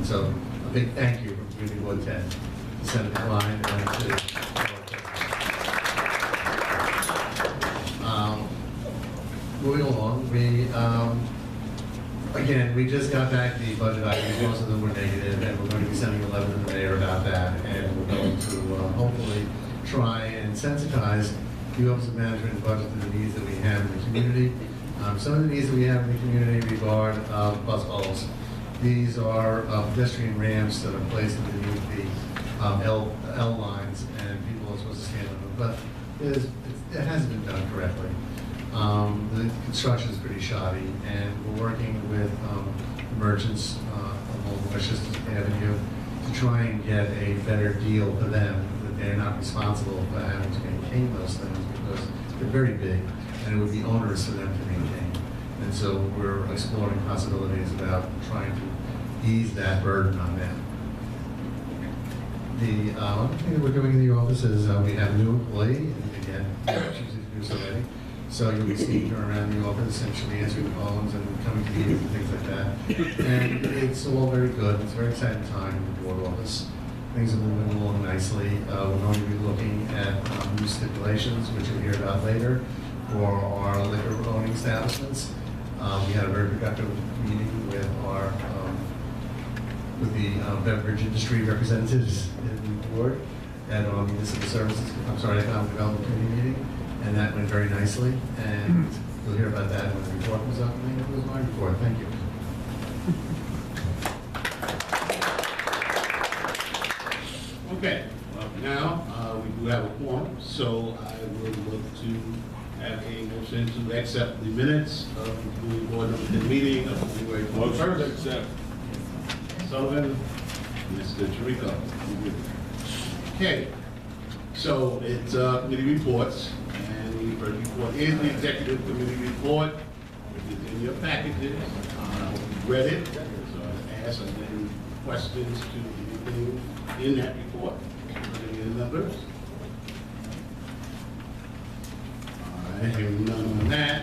And so a big thank you from Community Board 10 to Senator Klein and to moving along, again, we just got back the budget items. Most of them were negative, and we're going to be sending a letter to the mayor about that, and we're going to hopefully try and sensitize the Office of Management and Budget to the needs that we have in the community. Some of the needs that we have in the community regard bus hulls. These are pedestrian ramps that are placed underneath the L lines, and people are supposed to stand on them, but it hasn't been done correctly. The construction is pretty shoddy, and we're working with merchants along Westchester Avenue to try and get a better deal for them, that they're not responsible for having to maintain those things because they're very big, and it would be onerous for them to maintain. And so we're exploring possibilities about trying to ease that burden on them. The other thing that we're doing in the office is we have a new employee, and again, she's introduced already. So you'll be seeing her around the office, and she'll be answering the phones and coming to meetings and things like that. And it's all very good. It's a very exciting time in the board office. Things are moving along nicely. We're going to be looking at new stipulations, which you'll hear about later, for our liquor owning establishments. We had a very productive meeting with our the beverage industry representatives in the board at our municipal services, economic development committee meeting. And that went very nicely, and you'll hear about that when the report comes up. I think it was my report. Thank you. Okay, well, now we do have a quorum, so I will look to have a motion to accept the minutes of the community board number 10 meeting of January 21st. Accept. Sullivan, Mr. Chirico. Okay, so it's committee reports. The first report is the executive committee report, which is in your packages. We've read it, so I ask any questions to anything in that report. Any of the numbers? All right, hearing none on that.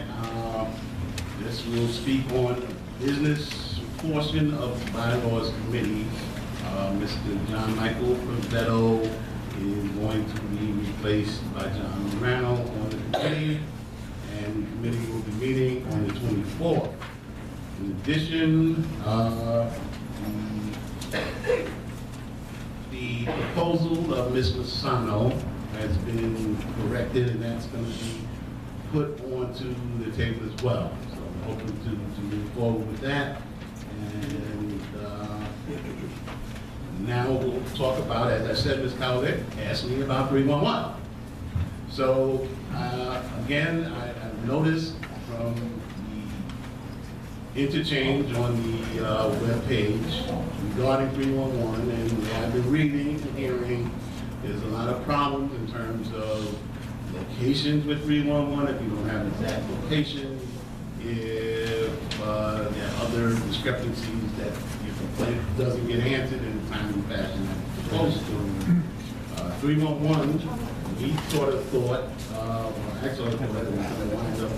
This will speak on the business portion of the bylaws committee. Mr. John Michael Provetto is going to be replaced by John Morano on the committee, and the committee will be meeting on the 24th. In addition, the proposal of Ms. Lozano has been corrected, and that's going to be put onto the table as well. So I'm hoping to move forward with that. And now we'll talk about, as I said, Ms. Cowlick asked me about 311. So again, I've noticed from the interchange on the web page regarding 311, and I've been reading and hearing there's a lot of problems in terms of locations with 311, if you don't have an exact location, if there are other discrepancies that your complaint doesn't get answered in a timely fashion that it's supposed to. 311, we sort of thought, actually thought that we were going to wind up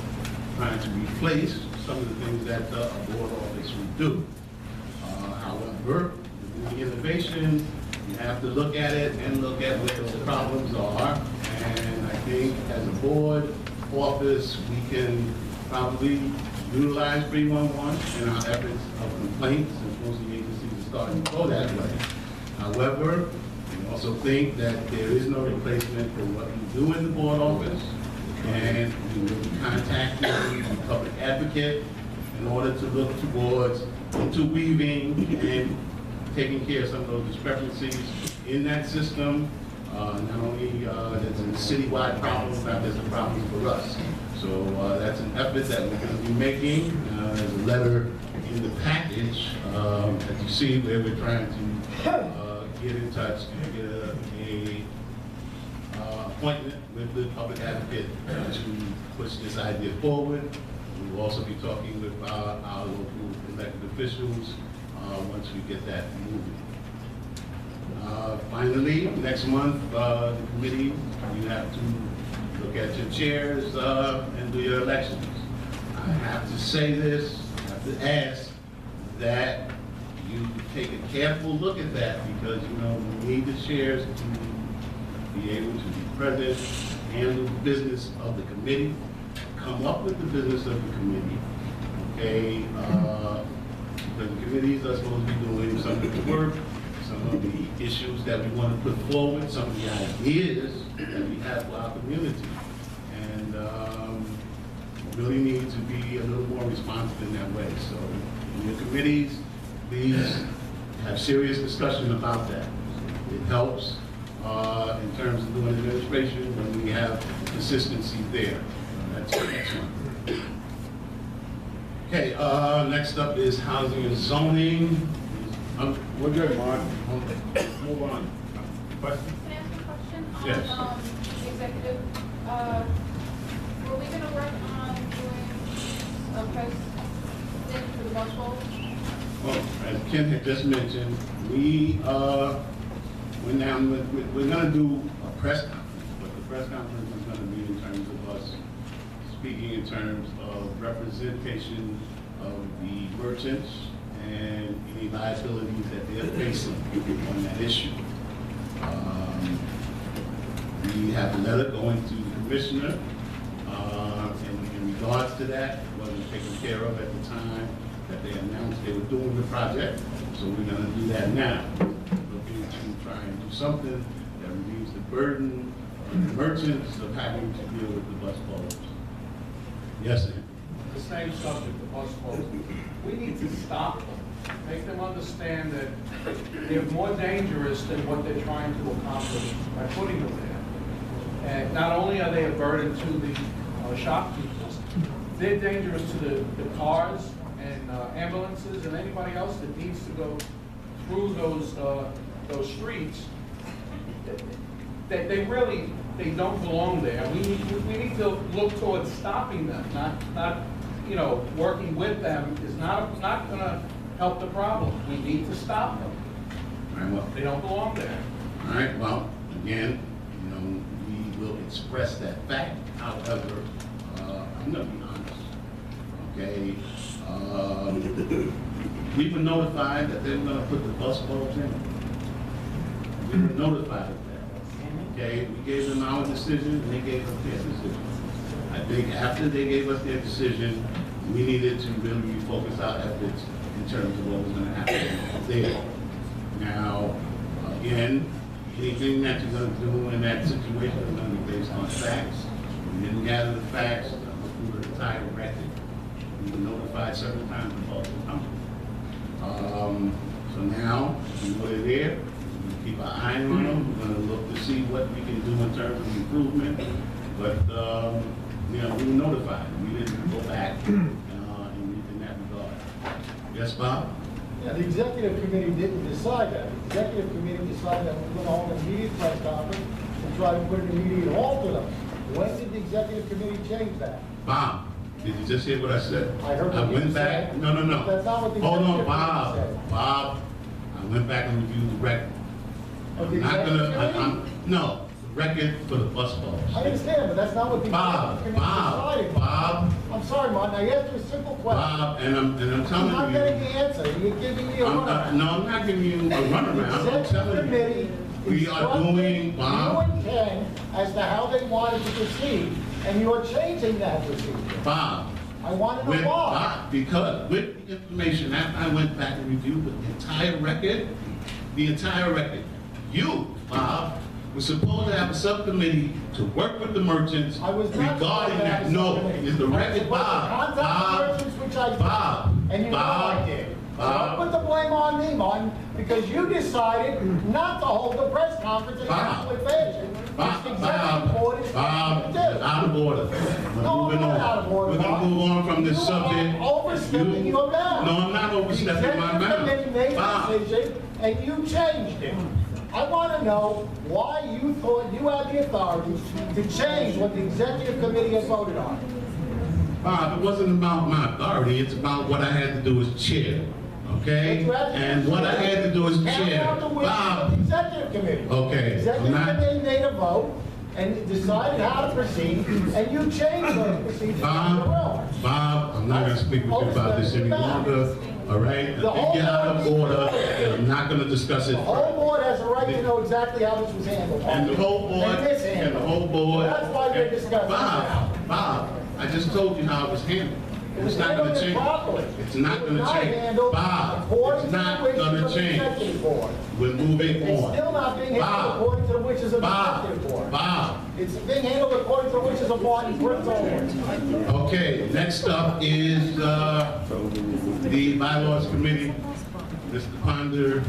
trying to replace some of the things that a board office would do. However, with the innovation, you have to look at it and look at where those problems are. And I think as a board office, we can probably utilize 311 in our efforts of complaints, and most of the agencies are starting to go that way. However, we also think that there is no replacement for what we do in the board office, and we will be contacting the public advocate in order to look towards interweaving and taking care of some of those discrepancies in that system. Not only that's a citywide problem, but there's a problem for us. So that's an effort that we're going to be making. There's a letter in the package that you see where we're trying to get in touch and get a appointment with the public advocate to push this idea forward. We will also be talking with our local elected officials once we get that moving. Finally, next month, the committee, you have to look at your chairs and do your elections. I have to say this, I have to ask that you take a careful look at that, because, you know, we need the chairs to be able to be present, handle the business of the committee, come up with the business of the committee, okay? Because the committees are supposed to be doing some of the work, some of the issues that we want to put forward, some of the ideas that we have for our community. And really need to be a little more responsive in that way. So in your committees, please have serious discussion about that. It helps in terms of doing administration when we have consistency there. That's the next one. Okay, next up is housing and zoning. We're good, Mark. Move on. Question? Can I ask a question on Yes. the executive? Were we gonna work on doing a press thing for the bus bowl? Well, as Ken had just mentioned, we're gonna do a press conference, but the press conference is gonna be in terms of us speaking in terms of representation of the merchants and any liabilities that they're facing on that issue. We have a letter going to the commissioner in regards to that. It wasn't taken care of at the time that they announced they were doing the project, so we're going to do that now. Looking to try and do something that relieves the burden of the merchants of having to deal with the bus poles. Yes, sir. The same subject, the bus poles. We need to stop them, make them understand that they're more dangerous than what they're trying to accomplish by putting them there. And not only are they a burden to the shopkeepers, they're dangerous to the cars and ambulances and anybody else that needs to go through those streets. They really don't belong there. We need to look towards stopping them, not working with them is not going to help the problem. We need to stop them. All right, well, They don't belong there. all right, well, again, we will express that fact. However, I'm going to be honest, okay? We were notified that they were going to put the bus bulbs in. We were notified of that, okay? We gave them our decision, and they gave us their decision. I think after they gave us their decision, we needed to really refocus our efforts in terms of what was going to happen there. Now, again, anything that you're going to do in that situation is going to be based on facts. We didn't gather the facts, we were entire record. We were notified several times about the company. So now, we're there, we keep our eye on them, we're going to look to see what we can do in terms of improvement. But, we were notified, we didn't go back in that regard. Yes, Bob? Yeah, the executive committee didn't decide that. The executive committee decided that we're going to hold an immediate press conference and try to put an immediate halt to them. When did the executive committee change that? Bob, did you just hear what I said? I heard what you went back. said. No. That's not what the Hold on, executive Bob. committee said. Bob, I went back and reviewed the record. Of the I'm not executive gonna, committee? no, the record for the bus I balls. understand, but that's not what the executive committee decided. Bob, I'm sorry, Martin, I asked you a simple question. Bob, and I'm I'm telling not getting the you. answer, you're giving me a runaround. No, I'm not giving you a runaround. I'm The executive telling committee you. We are doing, you Bob, and Ken as to how they wanted to proceed, and you are changing that procedure. Bob. I want to know why. Because with the information, after I went back and reviewed the entire record, you, Bob, were supposed to have a subcommittee to work with the merchants I was not regarding supposed to have that. a No, subcommittee. is the I was record, supposed to Bob, contact the merchants, which I did. Bob, And you know I did. So don't put the blame on me, Martin, because you decided not to hold the press conference in a Bob. timely fashion. Bob, Which the executive board is Bob, supposed to do. out of order. We're No, moving I'm not on. out of order, We're gonna Bob. move on from this You subject. are overstepping your bounds. No, I'm not overstepping my The executive committee made bounds. a Bob, decision, and you changed it. I want to know why you thought you had the authority to change what the executive committee has voted on. Bob, it wasn't about my authority, it's about what I had to do as chair, okay? And what I had to do as Carry chair, out the wishes of Bob, the executive committee. Okay, The executive I'm not- committee made a vote and decided how to proceed, and you changed those procedures. Bob, I'm not gonna speak with you about this any longer. All right? The whole Get out of board- order, and I'm not gonna discuss it The whole further. board has a right to know exactly how this was handled. And the whole board, And mishandled. and the whole board. That's why we're discussing it now. Bob, I just told you how it was handled. It was It's not gonna handled change. improperly. It's not It was gonna change. handled Bob, according it's to not the wishes gonna of the change. executive board. We're moving It's on. still not being handled Bob, according to the wishes of the Bob, executive board. Bob. It's being handled according to the wishes of Martin Prince only. Okay, next up is the bylaws committee. Mr. Ponder, do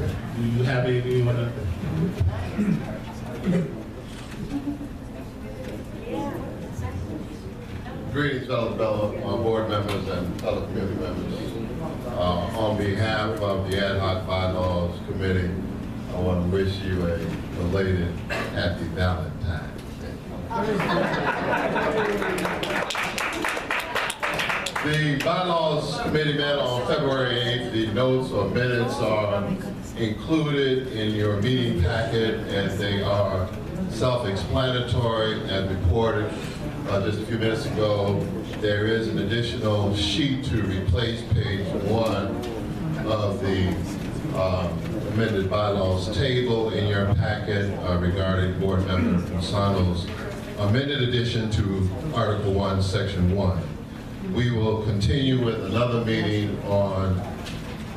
you have anything you want to? Greetings, fellow board members and fellow committee members. On behalf of the Ad hoc Bylaws Committee, I want to wish you a belated happy Valentine's Day. The Bylaws Committee met on February 8th. The notes or minutes are included in your meeting packet, and they are self-explanatory and reported just a few minutes ago. There is an additional sheet to replace page 1 of the amended bylaws table in your packet regarding Board Member Fasano's amended addition to Article 1, Section 1. We will continue with another meeting on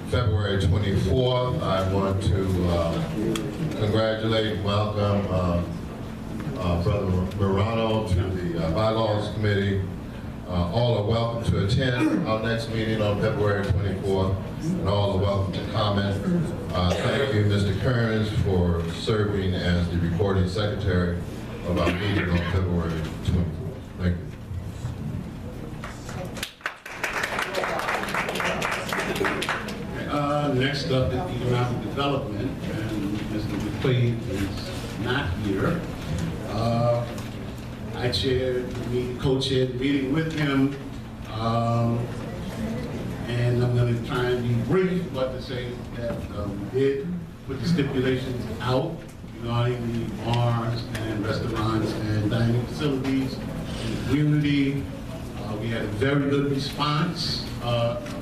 February 24th. I want to congratulate and welcome Brother Morano to the Bylaws Committee. All are welcome to attend our next meeting on February 24th, and all are welcome to comment. Thank you, Mr. Kearns, for serving as the recording secretary of our meeting on February 24th. Thank you. Next up is economic development, and Mr. McQuaid is not here. I chaired the meeting, co-chaired the meeting with him, and I'm going to try and be brief, but to say that we did put the stipulations out regarding the bars and restaurants and dining facilities in the community. We had a very good response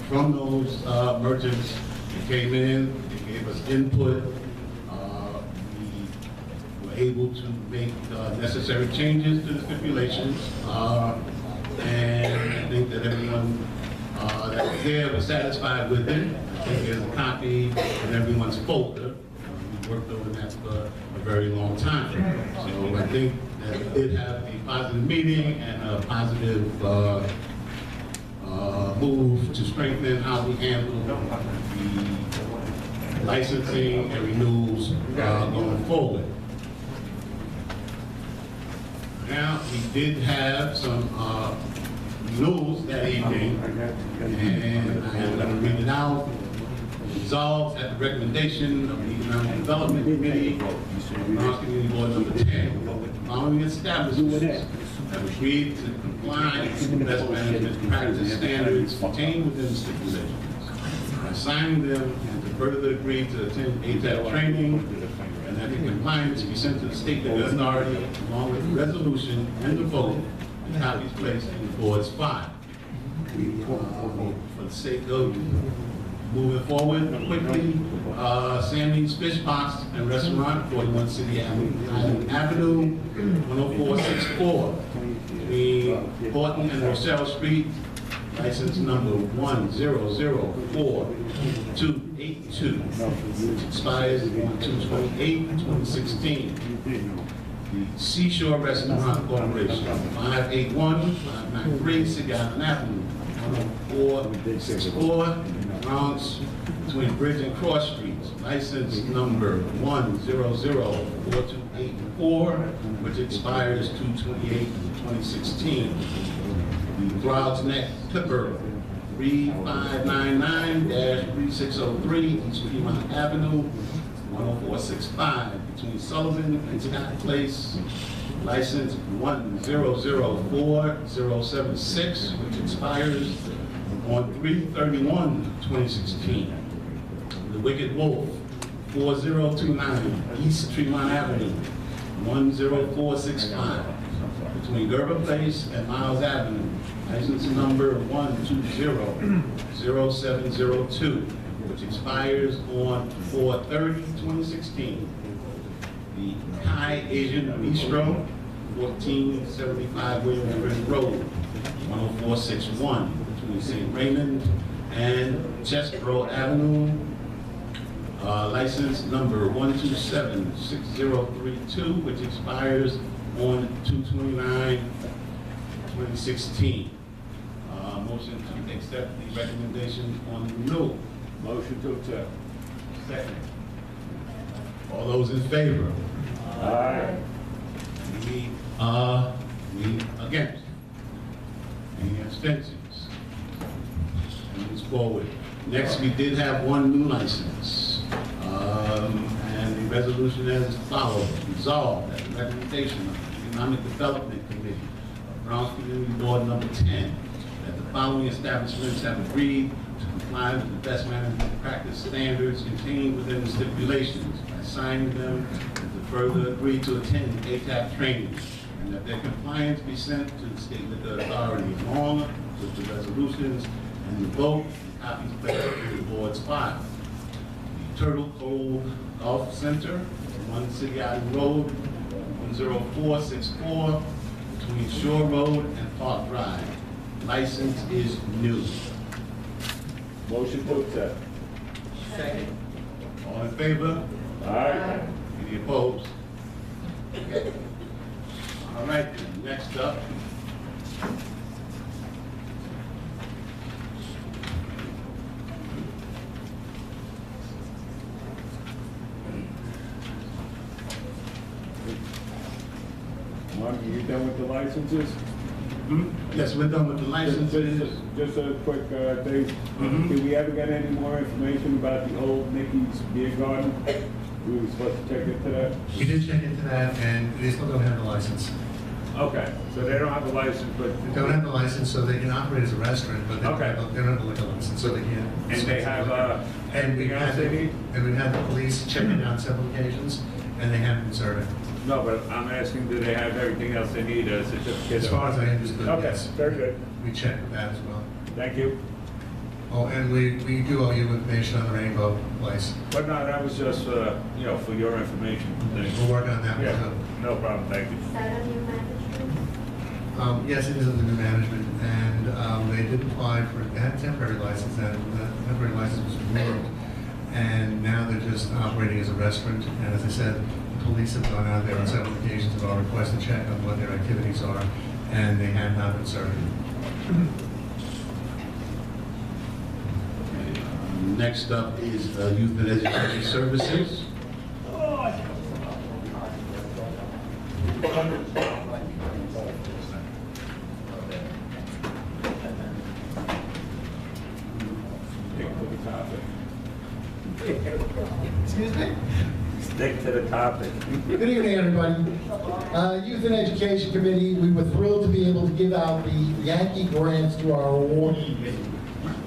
from those merchants that came in. They gave us input. We were able to make necessary changes to the stipulations. And I think that everyone that was there was satisfied with it. I think there's a copy in everyone's folder. We worked over that for a very long time. So I think that we did have a positive meeting and a positive move to strengthen how we handle the licensing and renewals going forward. Now, we did have some renewals that evening, and I am going to read it out. Resolved at the recommendation of the Economic Development Committee, Bronx Community Board Number 10, following establishments have agreed to comply with best management practice standards contained within the stipulations, by signing them and to further agree to attend ATAP training, and that the compliance be sent to the state legal authority along with the resolution and the vote, and copies placed in the board's file. For the sake of moving forward quickly, Sammy's Fish Box and Restaurant, 41 City Island Avenue, 10464, between Horton and Rochelle Street, license number 1004282, which expires on 2/28/2016. The Seashore Restaurant Corporation, 581-593 City Island Avenue, 10464, Bronx, between Bridge and Cross Streets, license number 1004284, which expires 2/28/2016. The Clouds Neck Clipper, 3599-3603 East Fremont Avenue, 10465, between Sullivan and Scott Place, license 1004076, which expires on 3/31/2016. The Wicked Wolf, 4029 East Tremont Avenue, 10465, between Gerber Place and Miles Avenue, license number 1200702, which expires on 4/30/2016. The Thai Asian Bistro, 1475 William Ridge Road, 10461, between St. Raymond and Chesbrough Avenue, license number 1276032, which expires on 2/29/2016. Motion to accept the recommendation on the renewal. Motion to accept. Second. All those in favor? Aye. Any against? Any abstentions? Moves forward. Next, we did have one new license. And the resolution as follows. Resolved at the recommendation of the Economic Development Committee of Browns Community Board number 10, that the following establishments have agreed to comply with the best management practice standards contained within the stipulations by signing them and to further agree to attend ATAP training, and that their compliance be sent to the State Liquor Authority along with the resolutions and the vote, and copies placed in the board's file. The Turtle Cove Golf Center, 1 City Island Road, 10464, between Shore Road and Park Drive. License is new. Motion to accept. Second. All in favor? Aye. Any opposed? Okay. All right, then, next up. Mark, you done with the licenses? Yes, we're done with the licenses. Just a quick thing. Mhm. Did we ever get any more information about the old Mickey's Beer Garden? We were supposed to check into that? We did check into that, and they still don't have the license. Okay, so they don't have the license, but. They don't have the license, so they can operate as a restaurant, but they don't Okay. have, they don't have the liquor license, so they can't. And they have, And we've anything had, else they need? and we've had the police check it on several occasions, and they haven't been serving. No, but I'm asking, do they have everything else they need, a certificate? As far as I understood, Okay, yes. very good. We checked with that as well. Thank you. Oh, and we do owe you information on the Rainbow Place. But no, that was just, for your information. We'll work on that one Yeah, too. no problem, thank you. Is that a new management? Yes, it is under new management, and they did apply for, they had a temporary license, and the temporary license was removed, and now they're just operating as a restaurant, and as I said, the police have gone out there on several occasions at our request to check on what their activities are, and they have not been serving. Next up is Youth and Education Services. Stick to the topic. Excuse me? Stick to the topic. Good evening, everybody. Youth and Education Committee, we were thrilled to be able to give out the Yankee grants to our award committee.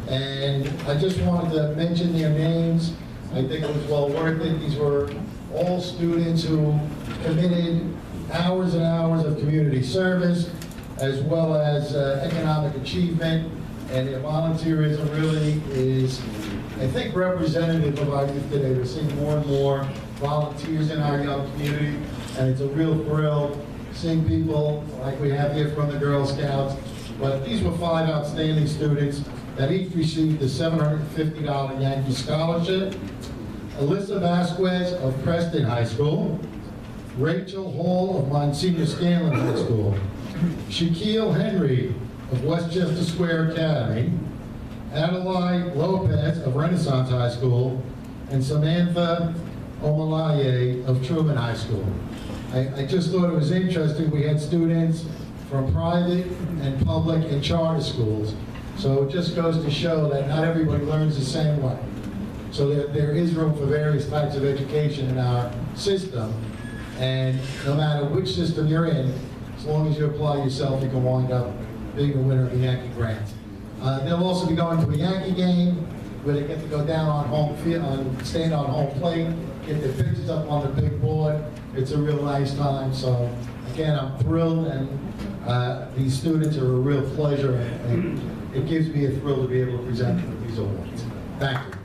And I just wanted to mention their names. I think it was well worth it. These were all students who committed hours and hours of community service, as well as economic achievement. And their volunteerism really is, I think, representative of our youth today. We're seeing more and more volunteers in our young community, and it's a real thrill seeing people like we have here from the Girl Scouts. But these were 5 outstanding students that each received a $750 Yankee scholarship. Alyssa Vasquez of Preston High School, Rachel Hall of Monsignor Scanlon High School, Shaquille Henry of Westchester Square Academy, Adelaide Lopez of Renaissance High School, and Samantha Omalaye of Truman High School. I just thought it was interesting. We had students from private and public and charter schools. So it just goes to show that not everybody learns the same way. So there is room for various types of education in our system. And no matter which system you're in, as long as you apply yourself, you can wind up being the winner of the Yankee grant. They'll also be going to a Yankee game where they get to go down on home field, stand on home plate, get their pictures up on the big board, It's a real nice time, so again, I'm thrilled, and these students are a real pleasure, and it gives me a thrill to be able to present them with these awards. Thank you.